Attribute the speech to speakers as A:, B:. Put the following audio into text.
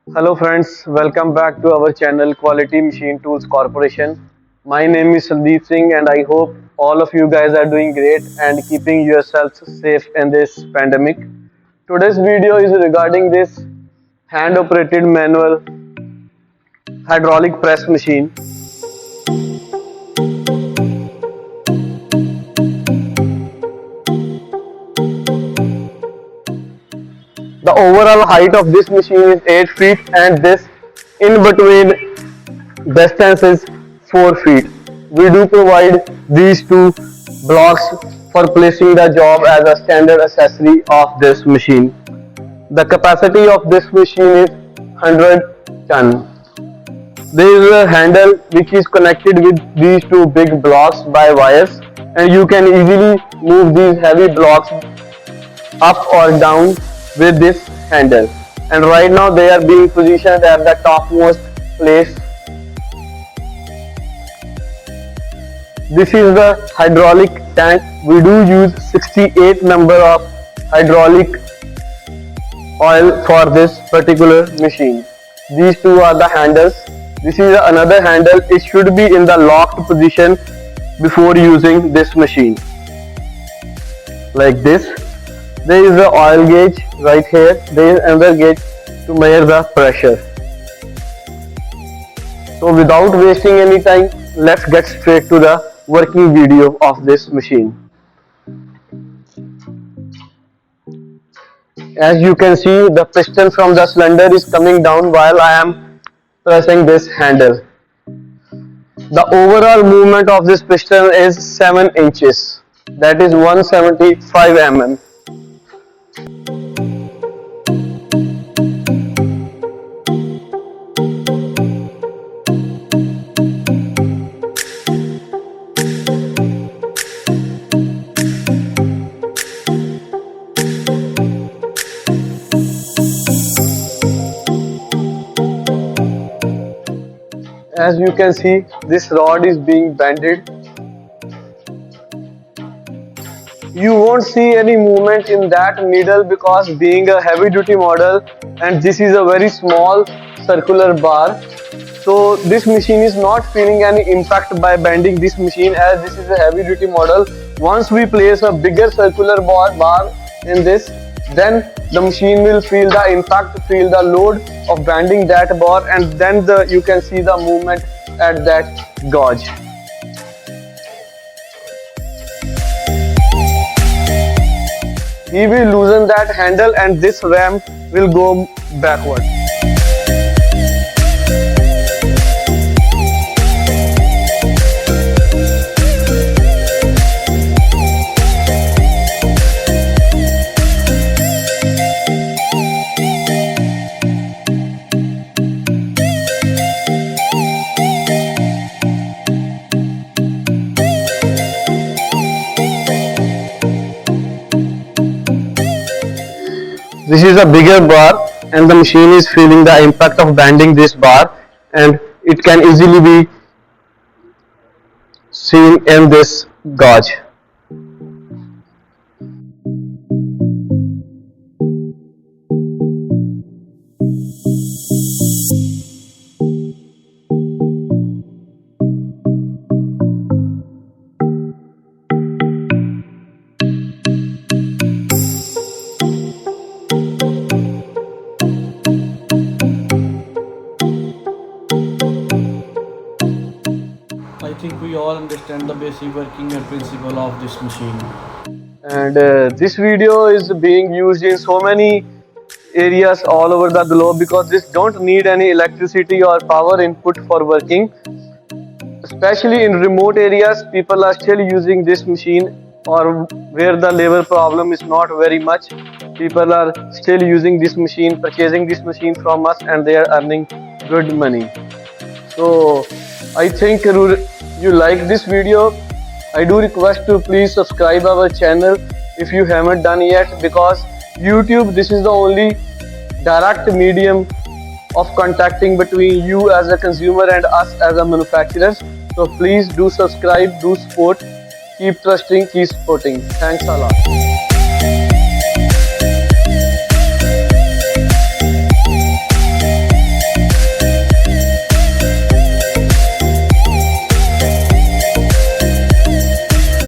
A: Hello friends, welcome back to our channel Quality Machine Tools Corporation. My name is Sandeep Singh and I hope all of you guys are doing great and keeping yourselves safe in this pandemic. Today's video is regarding this hand operated manual hydraulic press machine. The overall height of this machine is 8 feet and this in between distance is 4 feet. We do provide these two blocks for placing the job as a standard accessory of this machine. The capacity of this machine is 100 ton. There is a handle which is connected with these two big blocks by wires, and you can easily move these heavy blocks up or down with this handle. And right now they are being positioned at the topmost place. This is the hydraulic tank. We do use 68 number of hydraulic oil for this particular machine. These two are the handles. This is another handle. It should be in the locked position before using this machine. Like this. There is the oil gauge right here. There is another gauge to measure the pressure. So without wasting any time, let's get straight to the working video of this machine. As you can see, the piston from the cylinder is coming down while I am pressing this handle. The overall movement of this piston is 7 inches. That is 175 mm. As you can see, this rod is being bended. You won't see any movement in that needle because being a heavy duty model and this is a very small circular bar, so this machine is not feeling any impact by bending this machine as this is a heavy duty model. Once we place a bigger circular bar in this, then the machine will feel the impact, feel the load of bending that bar, and then you can see the movement at that gauge. He will loosen that handle and this ram will go backward. This is a bigger bar and the machine is feeling the impact of bending this bar, and it can easily be seen in this gauge.
B: I think we all understand the basic working and principle of this machine.
A: And this video is being used in so many areas all over the globe because this don't need any electricity or power input for working. Especially in remote areas, people are still using this machine, or where the labor problem is not very much. People are still using this machine, purchasing this machine from us, and they are earning good money. So I think you like this video. I do request to please subscribe our channel if you haven't done yet, because YouTube, this is the only direct medium of contacting between you as a consumer and us as a manufacturer. So please do subscribe, do support, keep trusting, keep supporting. Thanks a lot.